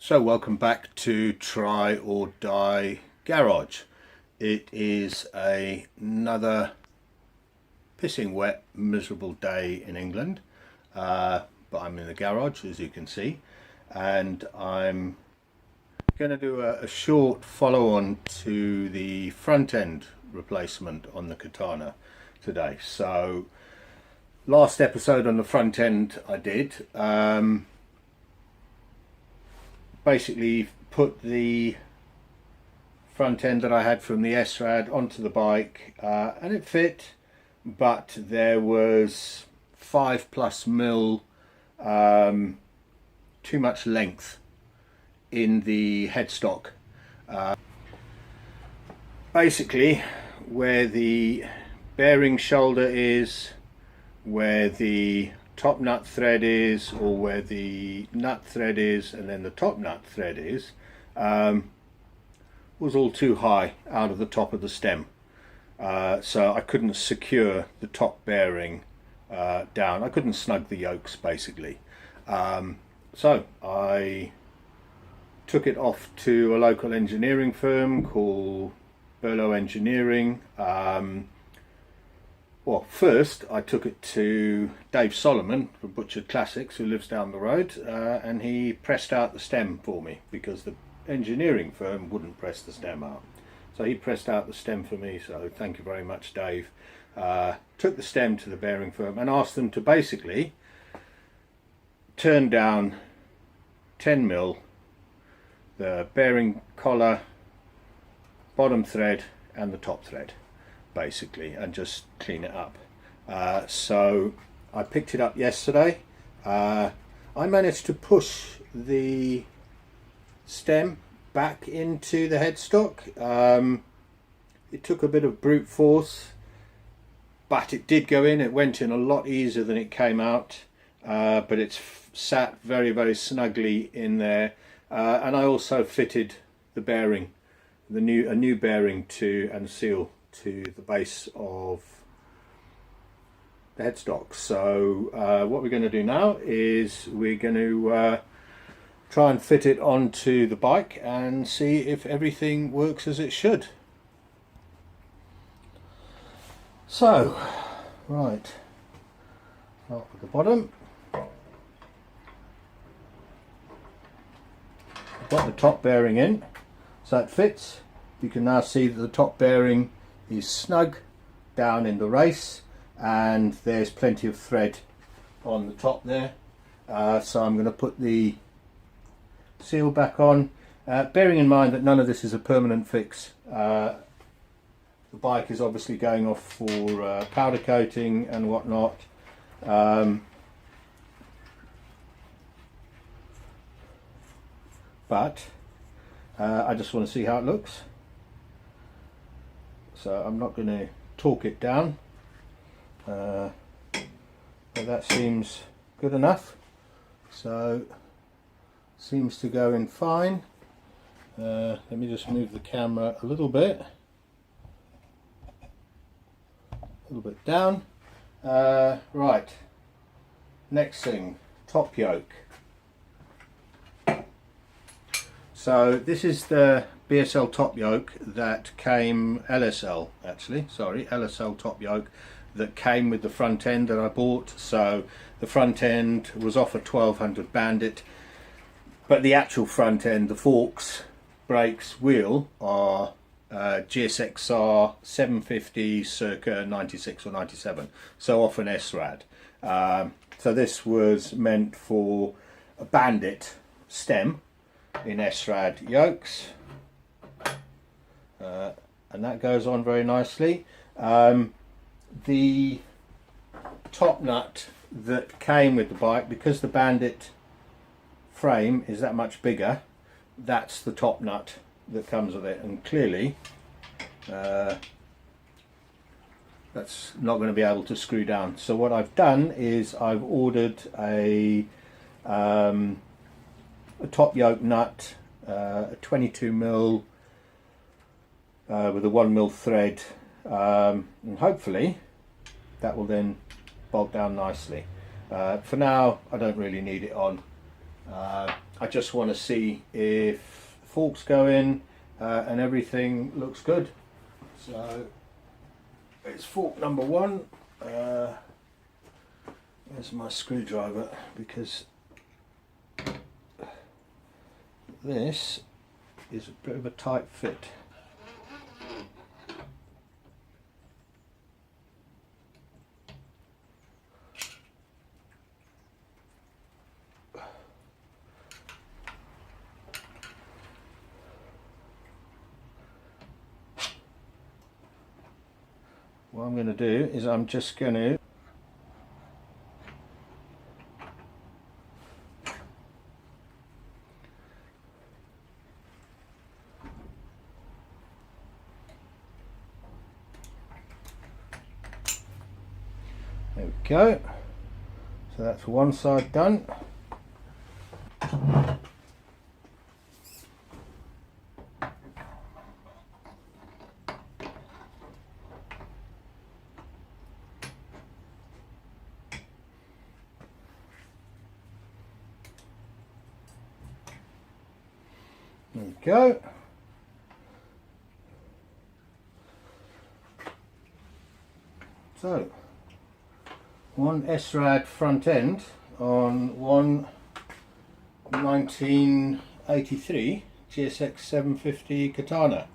So welcome back to Try or Die Garage. It is another pissing wet, miserable day in England, but I'm in the garage as you can see, and I'm going to do a short follow-on to the front end replacement on the Katana today. So last episode on the front end I did basically put the front end that I had from the S-Rad onto the bike, and it fit, but there was 5+ mil too much length in the headstock. Basically where the bearing shoulder is, where the top nut thread is, or where the nut thread is and then the top nut thread is, was all too high out of the top of the stem, so I couldn't secure the top bearing down. I couldn't snug the yokes basically, so I took it off to a local engineering firm called Burlow Engineering. Well, first I took it to Dave Solomon from Butchered Classics, who lives down the road, and he pressed out the stem for me because the engineering firm wouldn't press the stem out. So he pressed out the stem for me, so thank you very much, Dave. Took the stem to the bearing firm and asked them to basically turn down 10 mil the bearing collar, bottom thread and the top thread, basically, and just clean it up. So I picked it up yesterday. I managed to push the stem back into the headstock. It took a bit of brute force, but it did go in. It went in a lot easier than it came out, but it's sat very, very snugly in there. And I also fitted the bearing, a new bearing to and seal to the base of the headstock. So what we're going to do now is we're going to try and fit it onto the bike and see if everything works as it should. So, right, start with the bottom. I've got the top bearing in, so it fits. You can now see that the top bearing is snug down in the race, and there's plenty of thread on the top there. So I'm going to put the seal back on, bearing in mind that none of this is a permanent fix. The bike is obviously going off for powder coating and whatnot. But I just want to see how it looks. So I'm not going to torque it down, but that seems good enough. So seems to go in fine. Let me just move the camera a little bit down. Right, next thing, top yoke. So this is the BSL top yoke that came, LSL top yoke that came with the front end that I bought. So the front end was off a 1200 Bandit, but the actual front end, the forks, brakes, wheel are GSXR 750 circa 96 or 97, so off an S-Rad. So this was meant for a Bandit stem in S-Rad yokes, and that goes on very nicely. The top nut that came with the bike, because the Bandit frame is that much bigger, that's the top nut that comes with it, and clearly that's not going to be able to screw down. So what I've done is I've ordered a top yoke nut, a 22 mil with a 1 mil thread, and hopefully that will then bolt down nicely. For now I don't really need it on. I just want to see if forks go in and everything looks good. So it's fork number one. There's my screwdriver, because this is a bit of a tight fit. What I'm going to do is I'm just going to there we go. So that's one side done. There we go. So, one SRAD front end on one 1983 GSX 750 Katana.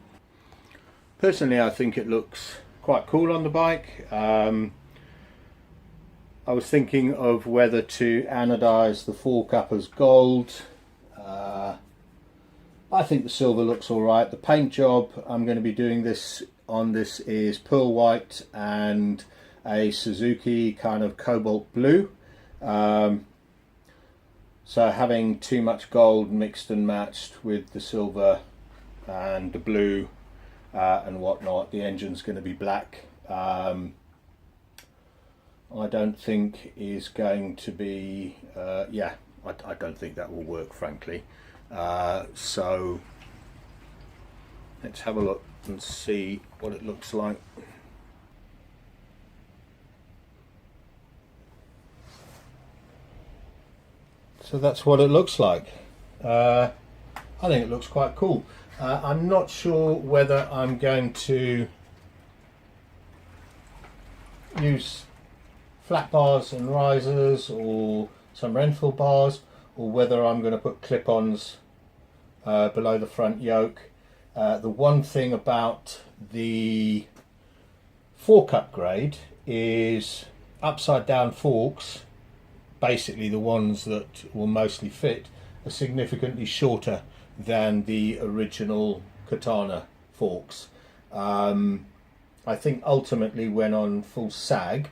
Personally, I think it looks quite cool on the bike. I was thinking of whether to anodize the fork up as gold. I think the silver looks alright. The paint job I'm going to be doing this on this is pearl white and a Suzuki kind of cobalt blue. So having too much gold mixed and matched with the silver and the blue and whatnot, the engine's going to be black. I don't think is going to be, yeah, I don't think that will work, frankly. So let's have a look and see what it looks like. So that's what it looks like. I think it looks quite cool. I'm not sure whether I'm going to use flat bars and risers or some rental bars, or whether I'm going to put clip-ons below the front yoke. The one thing about the fork upgrade is upside down forks, basically the ones that will mostly fit, are significantly shorter than the original Katana forks. I think ultimately when on full sag,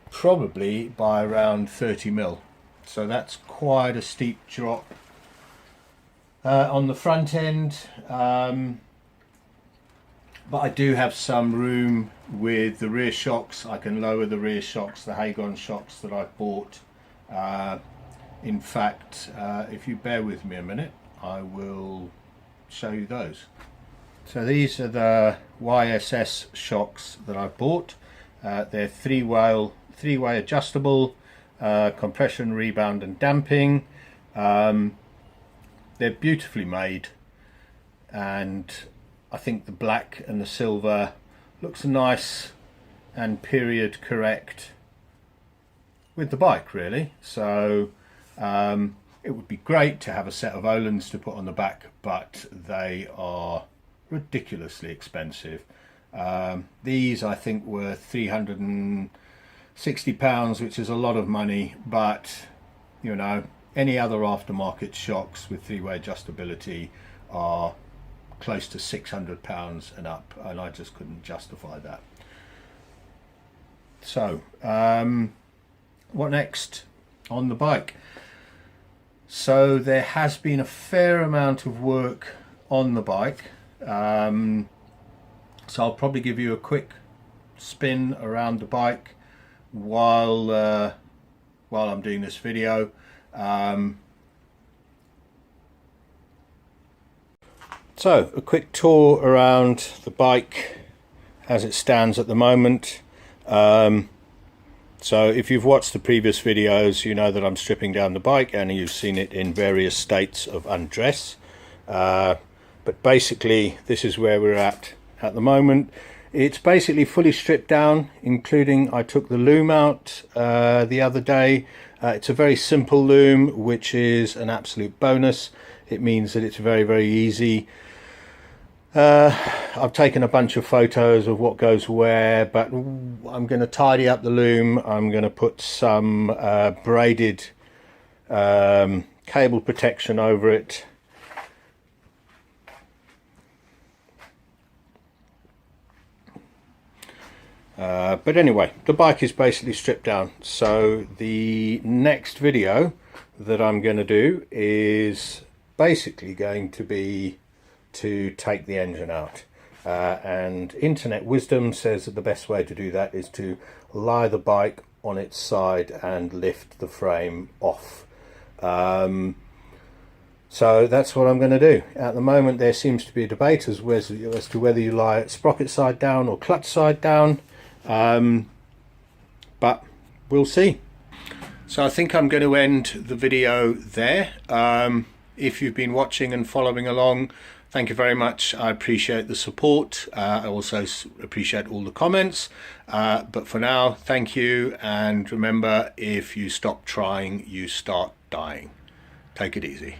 probably by around 30mm. So that's quite a steep drop on the front end, but I do have some room with the rear shocks. I can lower the rear shocks, the Hagon shocks that I bought. In fact, if you bear with me a minute, I will show you those. So these are the YSS shocks that I bought. They're three-way adjustable, compression, rebound and damping. They're beautifully made, and I think the black and the silver looks nice and period correct with the bike, really. So it would be great to have a set of Öhlins to put on the back, but they are ridiculously expensive. These I think were £360, which is a lot of money, but you know, any other aftermarket shocks with three-way adjustability are close to £600 and up, and I just couldn't justify that. So what next on the bike? So there has been a fair amount of work on the bike, so I'll probably give you a quick spin around the bike while I'm doing this video. So a quick tour around the bike as it stands at the moment. So if you've watched the previous videos, you know that I'm stripping down the bike, and you've seen it in various states of undress. But basically this is where we're at the moment. It's basically fully stripped down, including I took the loom out the other day. It's a very simple loom, which is an absolute bonus. It means that it's very, very easy. I've taken a bunch of photos of what goes where, but I'm going to tidy up the loom. I'm going to put some braided cable protection over it. But anyway, the bike is basically stripped down. So the next video that I'm going to do is basically going to be to take the engine out. And internet wisdom says that the best way to do that is to lie the bike on its side and lift the frame off. So that's what I'm going to do. At the moment there seems to be a debate as to whether you lie it sprocket side down or clutch side down. But we'll see. So I think I'm going to end the video there. If you've been watching and following along, thank you very much. I appreciate the support. I also appreciate all the comments. But for now, thank you. And remember, if you stop trying, you start dying. Take it easy.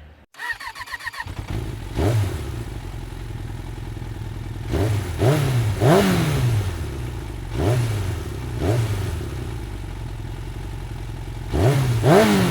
Mm-hmm.